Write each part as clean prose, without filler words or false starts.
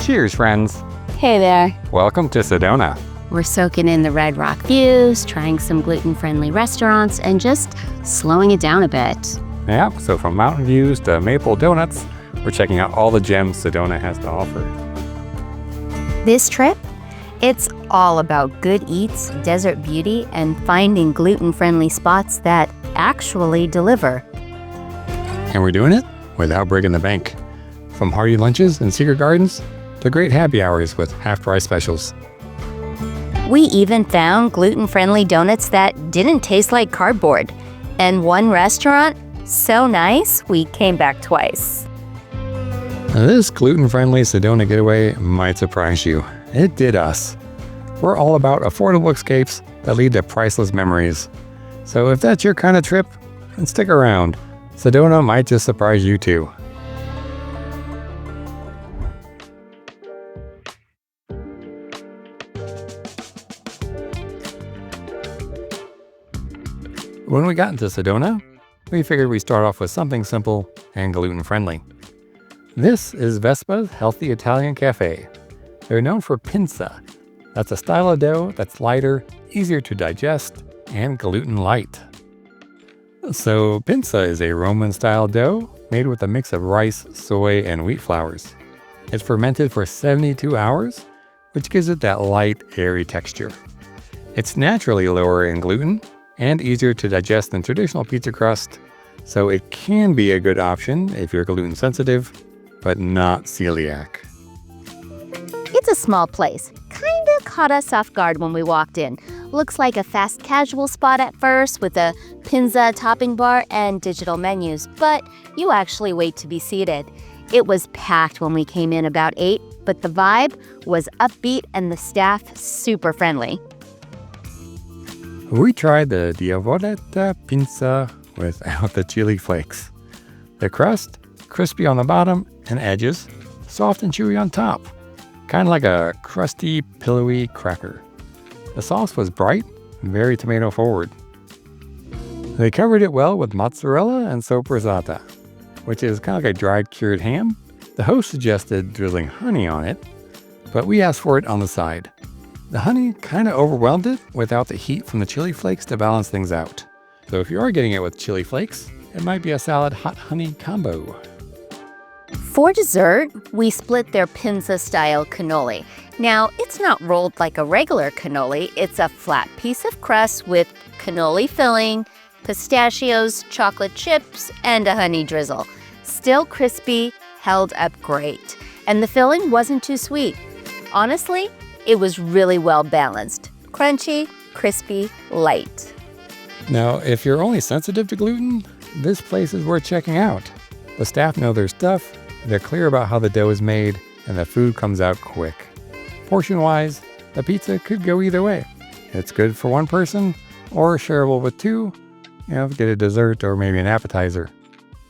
Cheers, friends. Hey there. Welcome to Sedona. We're soaking in the Red Rock views, trying some gluten-friendly restaurants, and just slowing it down a bit. Yeah, so from mountain views to maple donuts, we're checking out all the gems Sedona has to offer. This trip, it's all about good eats, desert beauty, and finding gluten-friendly spots that actually deliver. And we're doing it without breaking the bank. From hearty lunches and secret gardens to great happy hours with half-price specials. We even found gluten-friendly donuts that didn't taste like cardboard. And one restaurant, so nice, we came back twice. This gluten-friendly Sedona getaway might surprise you. It did us. We're all about affordable escapes that lead to priceless memories. So if that's your kind of trip, then stick around. Sedona might just surprise you too. When we got into Sedona, we figured we'd start off with something simple and gluten-friendly. This is Vespa's healthy Italian cafe. They're known for Pinsa. That's a style of dough that's lighter, easier to digest, and gluten light. So Pinsa is a Roman-style dough made with a mix of rice, soy, and wheat flours. It's fermented for 72 hours, which gives it that light, airy texture. It's naturally lower in gluten and easier to digest than traditional pizza crust, so it can be a good option if you're gluten sensitive, but not celiac. It's a small place. Kinda caught us off guard when we walked in. Looks like a fast casual spot at first with a Pinsa topping bar and digital menus, but you actually wait to be seated. It was packed when we came in about 8, but the vibe was upbeat and the staff super friendly. We tried the Diavoletta Pinsa without the chili flakes. The crust, crispy on the bottom and edges, soft and chewy on top. Kind of like a crusty, pillowy cracker. The sauce was bright, very tomato forward. They covered it well with mozzarella and soppressata, which is kind of like a dried cured ham. The host suggested drizzling honey on it, but we asked for it on the side. The honey kind of overwhelmed it without the heat from the chili flakes to balance things out. So if you are getting it with chili flakes, it might be a salad hot honey combo. For dessert, we split their Pinsa-style cannoli. Now, it's not rolled like a regular cannoli. It's a flat piece of crust with cannoli filling, pistachios, chocolate chips, and a honey drizzle. Still crispy, held up great. And the filling wasn't too sweet. Honestly, it was really well balanced. Crunchy, crispy, light. Now, if you're only sensitive to gluten, this place is worth checking out. The staff know their stuff, they're clear about how the dough is made, and the food comes out quick. Portion-wise, the pizza could go either way. It's good for one person, or shareable with two, get a dessert or maybe an appetizer.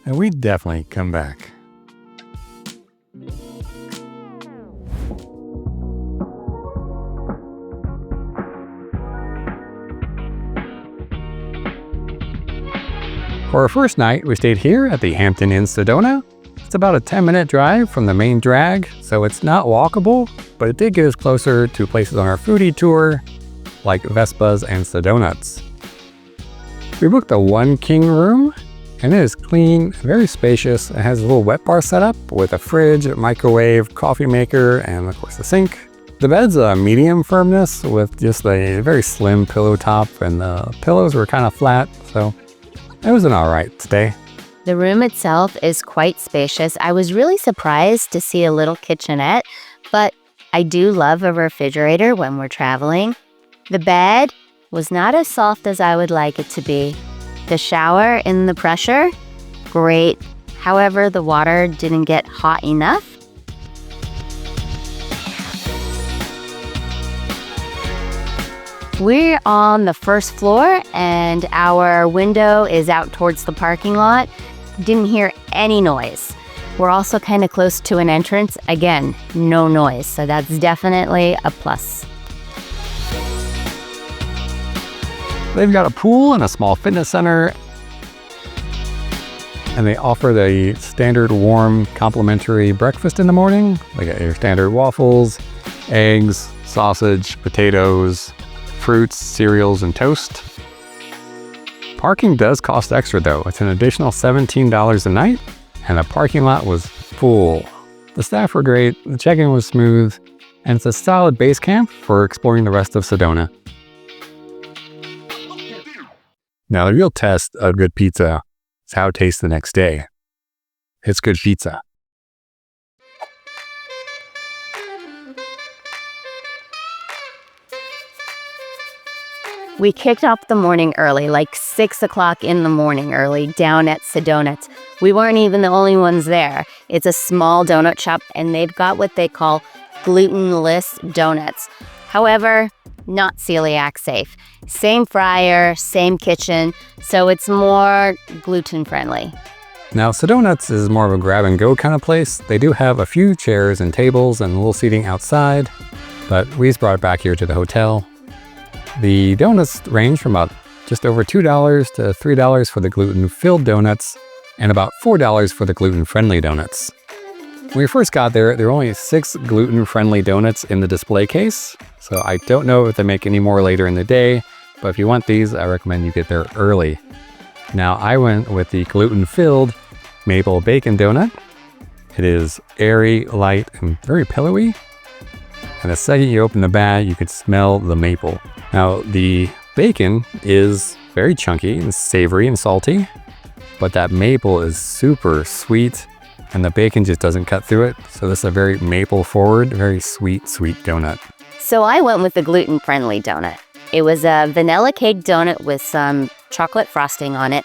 And we'd definitely come back. For our first night, we stayed here at the Hampton in Sedona. It's about a 10-minute drive from the main drag, so it's not walkable, but it did get us closer to places on our foodie tour, like Vespa's and Sedonuts. We booked the One King room, and it is clean, very spacious. It has a little wet bar setup with a fridge, microwave, coffee maker, and of course the sink. The bed's a medium firmness with just a very slim pillow top, and the pillows were kind of flat, so it was an alright stay. The room itself is quite spacious. I was really surprised to see a little kitchenette, but I do love a refrigerator when we're traveling. The bed was not as soft as I would like it to be. The shower in the pressure, great. However, the water didn't get hot enough. We're on the first floor and our window is out towards the parking lot. Didn't hear any noise. We're also kind of close to an entrance. Again, no noise, so that's definitely a plus. They've got a pool and a small fitness center. And they offer the standard warm complimentary breakfast in the morning, like your standard waffles, eggs, sausage, potatoes, fruits, cereals, and toast. Parking does cost extra though. It's an additional $17 a night, and the parking lot was full. The staff were great, the check-in was smooth, and it's a solid base camp for exploring the rest of Sedona. Now the real test of good pizza is how it tastes the next day. It's good pizza. We kicked off the morning early, like 6 o'clock in the morning early, down at Sedonuts. We weren't even the only ones there. It's a small donut shop, and they've got what they call glutenless donuts. However, not celiac safe. Same fryer, same kitchen, so it's more gluten-friendly. Now, Sedonuts is more of a grab-and-go kind of place. They do have a few chairs and tables and a little seating outside, but we just brought it back here to the hotel. The donuts range from about just over $2 to $3 for the gluten-filled donuts and about $4 for the gluten-friendly donuts. When we first got there were only 6 gluten-friendly donuts in the display case, so I don't know if they make any more later in the day, but if you want these, I recommend you get there early. Now, I went with the gluten-filled maple bacon donut. It is airy, light, and very pillowy. And the second you open the bag, you could smell the maple. Now, the bacon is very chunky and savory and salty, but that maple is super sweet, and the bacon just doesn't cut through it. So this is a very maple-forward, very sweet donut. So I went with the gluten-friendly donut. It was a vanilla cake donut with some chocolate frosting on it.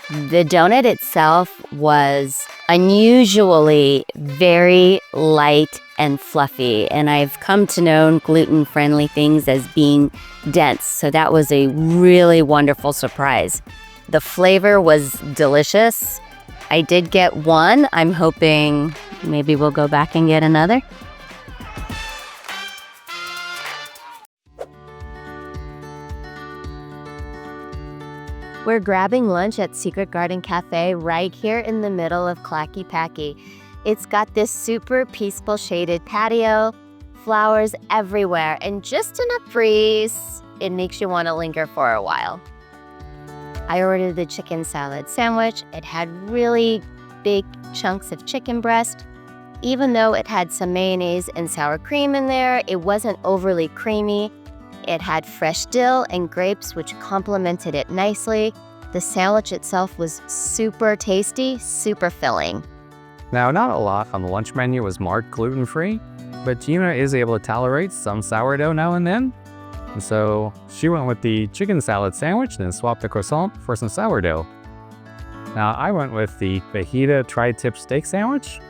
The donut itself was unusually very light and fluffy, and I've come to know gluten-friendly things as being dense, so that was a really wonderful surprise. The flavor was delicious. I did get one. I'm hoping maybe we'll go back and get another. We're grabbing lunch at Secret Garden Café right here in the middle of Tlaquepaque. It's got this super peaceful shaded patio, flowers everywhere, and just enough breeze. It makes you want to linger for a while. I ordered the chicken salad sandwich. It had really big chunks of chicken breast. Even though it had some mayonnaise and sour cream in there, it wasn't overly creamy. It had fresh dill and grapes, which complemented it nicely. The sandwich itself was super tasty, super filling. Now, not a lot on the lunch menu was marked gluten-free, but Gina is able to tolerate some sourdough now and then. And so she went with the chicken salad sandwich and then swapped the croissant for some sourdough. Now, I went with the fajita tri-tip steak sandwich.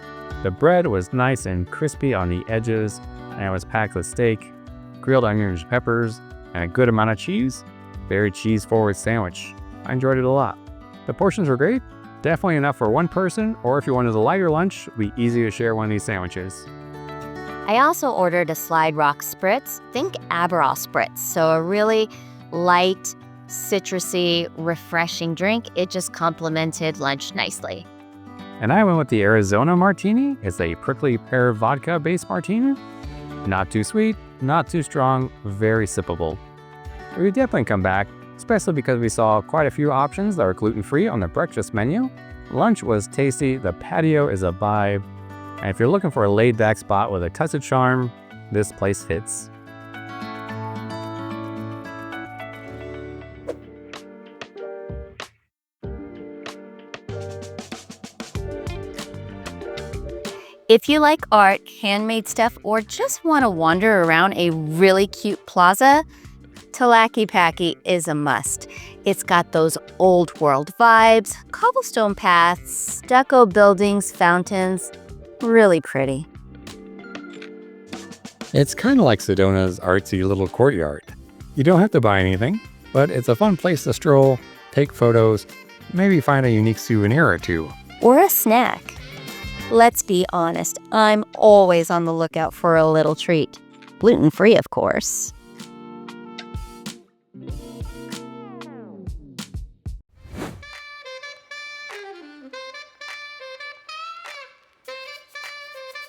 The bread was nice and crispy on the edges, and it was packed with steak, grilled onions and peppers, and a good amount of cheese. Very cheese-forward sandwich. I enjoyed it a lot. The portions were great, definitely enough for one person, or if you wanted a lighter lunch, it would be easy to share one of these sandwiches. I also ordered a Slide Rock Spritz. Think Aperol Spritz, so a really light, citrusy, refreshing drink. It just complemented lunch nicely. And I went with the Arizona Martini. It's a prickly pear vodka-based martini. Not too sweet, not too strong, very sippable. We would definitely come back, especially because we saw quite a few options that are gluten-free on the breakfast menu. Lunch was tasty, the patio is a vibe, and if you're looking for a laid-back spot with a touch of charm, this place fits. If you like art, handmade stuff, or just want to wander around a really cute plaza, Tlaquepaque is a must. It's got those old world vibes, cobblestone paths, stucco buildings, fountains, really pretty. It's kind of like Sedona's artsy little courtyard. You don't have to buy anything, but it's a fun place to stroll, take photos, maybe find a unique souvenir or two. Or a snack. Let's be honest, I'm always on the lookout for a little treat. Gluten-free, of course.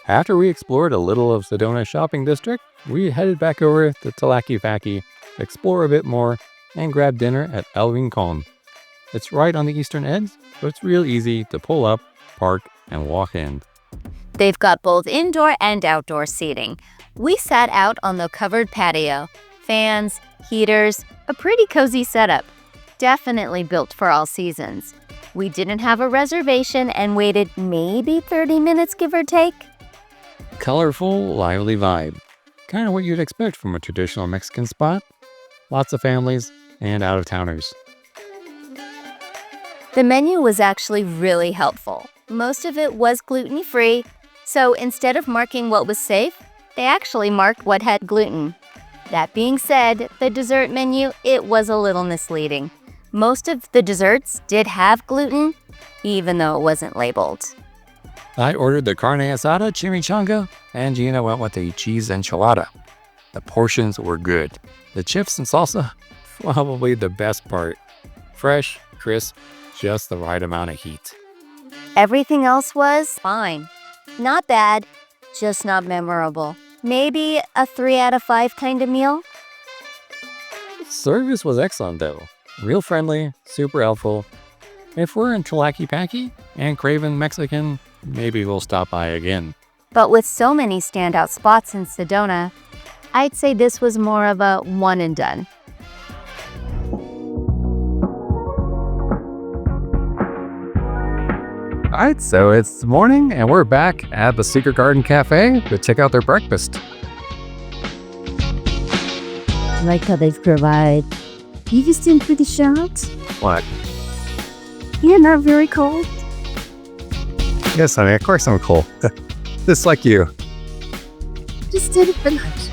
After we explored a little of Sedona's shopping district, we headed back over to Tlaquepaque, explore a bit more, and grab dinner at El Rincon. It's right on the eastern edge, so it's real easy to pull up, park, and walk in. They've got both indoor and outdoor seating. We sat out on the covered patio. Fans, heaters, a pretty cozy setup. Definitely built for all seasons. We didn't have a reservation and waited maybe 30 minutes, give or take. Colorful, lively vibe. Kind of what you'd expect from a traditional Mexican spot. Lots of families and out-of-towners. The menu was actually really helpful. Most of it was gluten-free, so instead of marking what was safe, they actually marked what had gluten. That being said, the dessert menu, it was a little misleading. Most of the desserts did have gluten, even though it wasn't labeled. I ordered the carne asada chimichanga, and Gina went with the cheese enchilada. The portions were good. The chips and salsa, probably the best part. Fresh, crisp, just the right amount of heat. Everything else was fine. Not bad, just not memorable. Maybe a 3 out of 5 kind of meal? Service was excellent though. Real friendly, super helpful. If we're in Tlaquepaque and craving Mexican, maybe we'll stop by again. But with so many standout spots in Sedona, I'd say this was more of a one and done. Alright, so it's morning and we're back at the Secret Garden Cafe to check out their breakfast. I like how they provide. You just seem pretty shocked. What? You're not very cold. Yes, honey, of course I'm cool. Just like you. Just did it for lunch.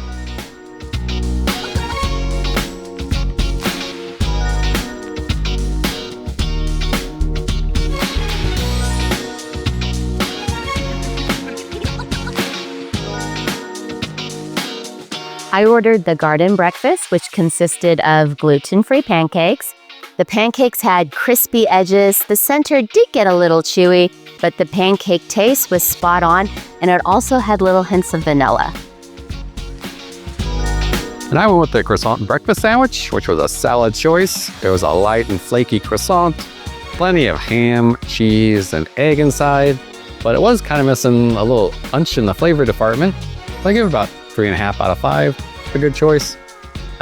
I ordered the garden breakfast, which consisted of gluten-free pancakes. The pancakes had crispy edges. The center did get a little chewy, but the pancake taste was spot on, and it also had little hints of vanilla. And I went with the croissant breakfast sandwich, which was a salad choice. It was a light and flaky croissant, plenty of ham, cheese, and egg inside, but it was kind of missing a little punch in the flavor department. I give it about 3.5 out of 5. A good choice.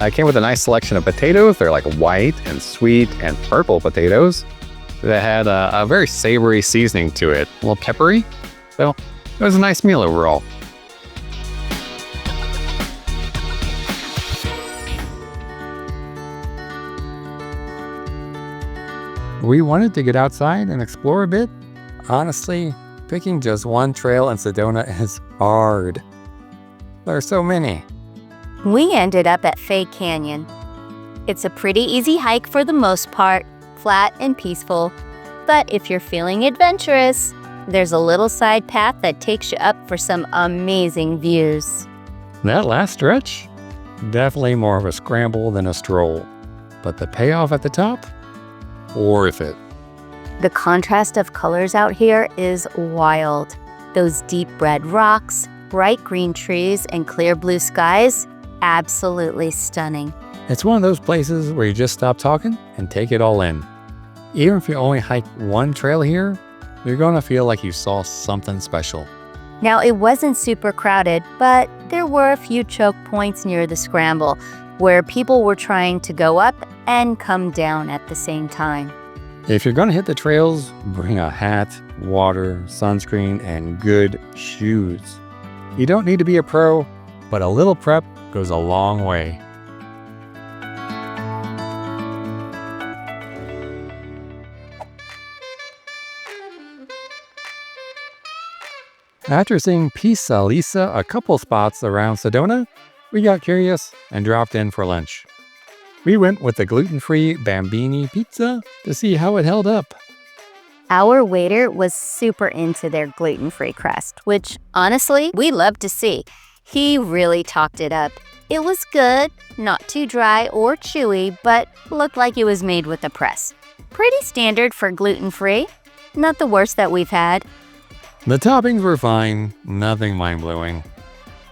It came with a nice selection of potatoes. They're like white and sweet and purple potatoes. They had a very savory seasoning to it, a little peppery. So it was a nice meal overall. We wanted to get outside and explore a bit. Honestly, picking just one trail in Sedona is hard. There are so many. We ended up at Fay Canyon. It's a pretty easy hike for the most part, flat and peaceful. But if you're feeling adventurous, there's a little side path that takes you up for some amazing views. That last stretch? Definitely more of a scramble than a stroll. But the payoff at the top? Worth it. The contrast of colors out here is wild. Those deep red rocks, bright green trees, and clear blue skies, absolutely stunning. It's one of those places where you just stop talking and take it all in. Even if you only hike one trail here, you're going to feel like you saw something special. Now, it wasn't super crowded, but there were a few choke points near the scramble where people were trying to go up and come down at the same time. If you're going to hit the trails, bring a hat, water, sunscreen, and good shoes. You don't need to be a pro, but a little prep goes a long way. After seeing Pisa a couple spots around Sedona, we got curious and dropped in for lunch. We went with the gluten-free Bambini pizza to see how it held up. Our waiter was super into their gluten-free crust, which honestly, we love to see. He really talked it up. It was good, not too dry or chewy, but looked like it was made with a press. Pretty standard for gluten-free. Not the worst that we've had. The toppings were fine, nothing mind-blowing.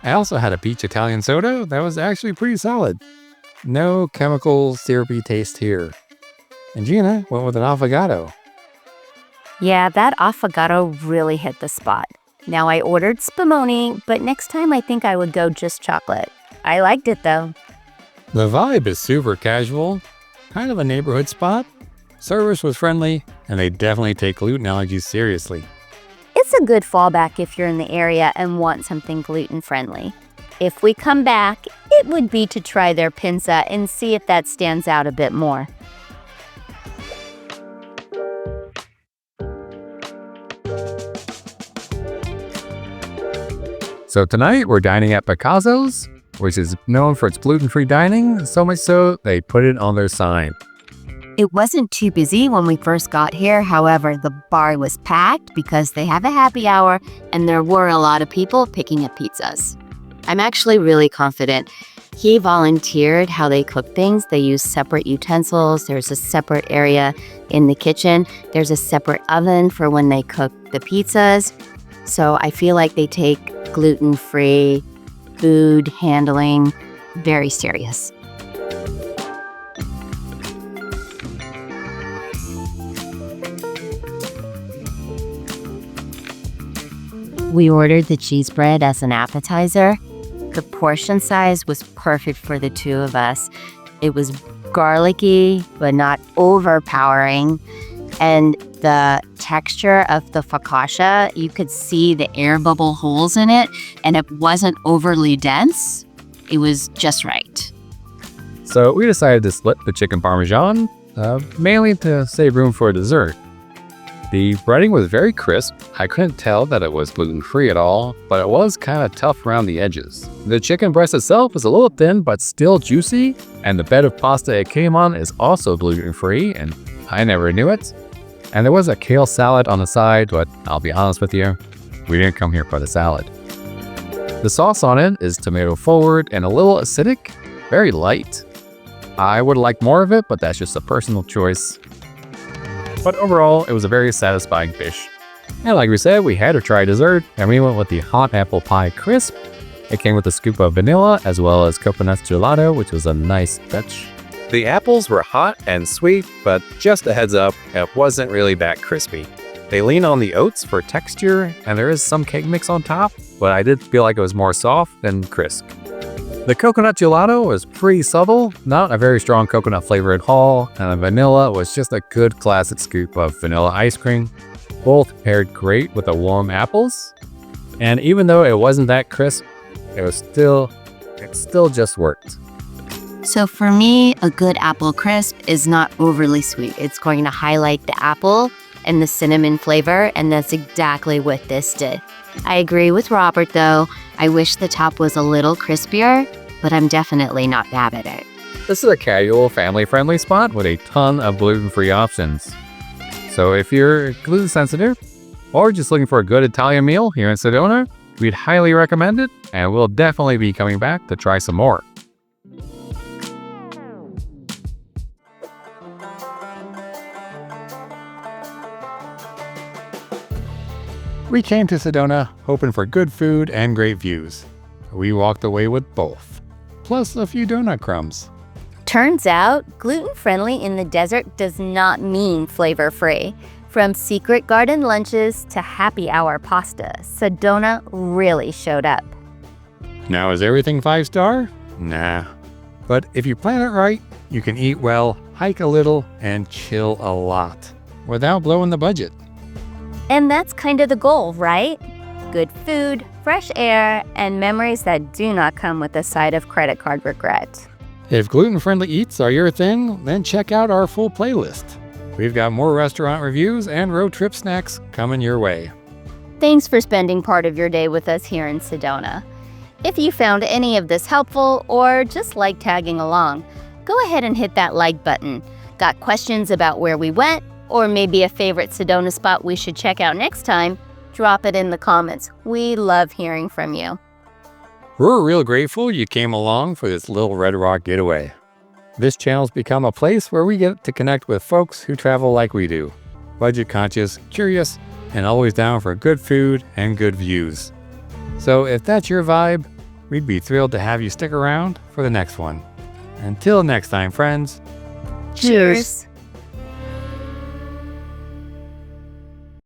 I also had a peach Italian soda that was actually pretty solid. No chemical syrupy taste here. And Gina went with an affogato. Yeah, that affogato really hit the spot. Now I ordered spumoni, but next time I think I would go just chocolate. I liked it though. The vibe is super casual, kind of a neighborhood spot. Service was friendly, and they definitely take gluten allergies seriously. It's a good fallback if you're in the area and want something gluten-friendly. If we come back, it would be to try their Pinsa and see if that stands out a bit more. So tonight we're dining at Picazzo's, which is known for its gluten-free dining, so much so they put it on their sign. It wasn't too busy when we first got here. However, the bar was packed because they have a happy hour and there were a lot of people picking up pizzas. I'm actually really confident. He volunteered how they cook things. They use separate utensils. There's a separate area in the kitchen. There's a separate oven for when they cook the pizzas. So I feel like they take gluten-free food handling very serious. We ordered the cheese bread as an appetizer. The portion size was perfect for the two of us. It was garlicky, but not overpowering. And the texture of the focaccia, you could see the air bubble holes in it, and it wasn't overly dense. It was just right. So we decided to split the chicken parmesan, mainly to save room for dessert. The breading was very crisp. I couldn't tell that it was gluten-free at all, but it was kind of tough around the edges. The chicken breast itself was a little thin, but still juicy, and the bed of pasta it came on is also gluten-free, and I never knew it. And there was a kale salad on the side, but I'll be honest with you, we didn't come here for the salad. The sauce on it is tomato forward and a little acidic, very light. I would like more of it, but that's just a personal choice. But overall, it was a very satisfying dish. And like we said, we had to try dessert, and we went with the hot apple pie crisp. It came with a scoop of vanilla as well as coconut gelato, which was a nice touch. The apples were hot and sweet, but just a heads up, it wasn't really that crispy. They lean on the oats for texture, and there is some cake mix on top, but I did feel like it was more soft than crisp. The coconut gelato was pretty subtle, not a very strong coconut flavor at all, and the vanilla was just a good classic scoop of vanilla ice cream. Both paired great with the warm apples, and even though it wasn't that crisp, it still just worked. So for me, a good apple crisp is not overly sweet. It's going to highlight the apple and the cinnamon flavor, and that's exactly what this did. I agree with Robert though. I wish the top was a little crispier, but I'm definitely not mad at it. This is a casual, family-friendly spot with a ton of gluten-free options. So if you're gluten-sensitive or just looking for a good Italian meal here in Sedona, we'd highly recommend it, and we'll definitely be coming back to try some more. We came to Sedona hoping for good food and great views. We walked away with both, plus a few donut crumbs. Turns out, gluten-friendly in the desert does not mean flavor-free. From secret garden lunches to happy hour pasta, Sedona really showed up. Now, is everything 5-star? Nah. But if you plan it right, you can eat well, hike a little, and chill a lot without blowing the budget. And that's kind of the goal, right? Good food, fresh air, and memories that do not come with a side of credit card regret. If gluten-friendly eats are your thing, then check out our full playlist. We've got more restaurant reviews and road trip snacks coming your way. Thanks for spending part of your day with us here in Sedona. If you found any of this helpful or just like tagging along, go ahead and hit that like button. Got questions about where we went, or maybe a favorite Sedona spot we should check out next time? Drop it in the comments. We love hearing from you. We're real grateful you came along for this little Red Rock getaway. This channel's become a place where we get to connect with folks who travel like we do. Budget conscious, curious, and always down for good food and good views. So if that's your vibe, we'd be thrilled to have you stick around for the next one. Until next time, friends. Cheers.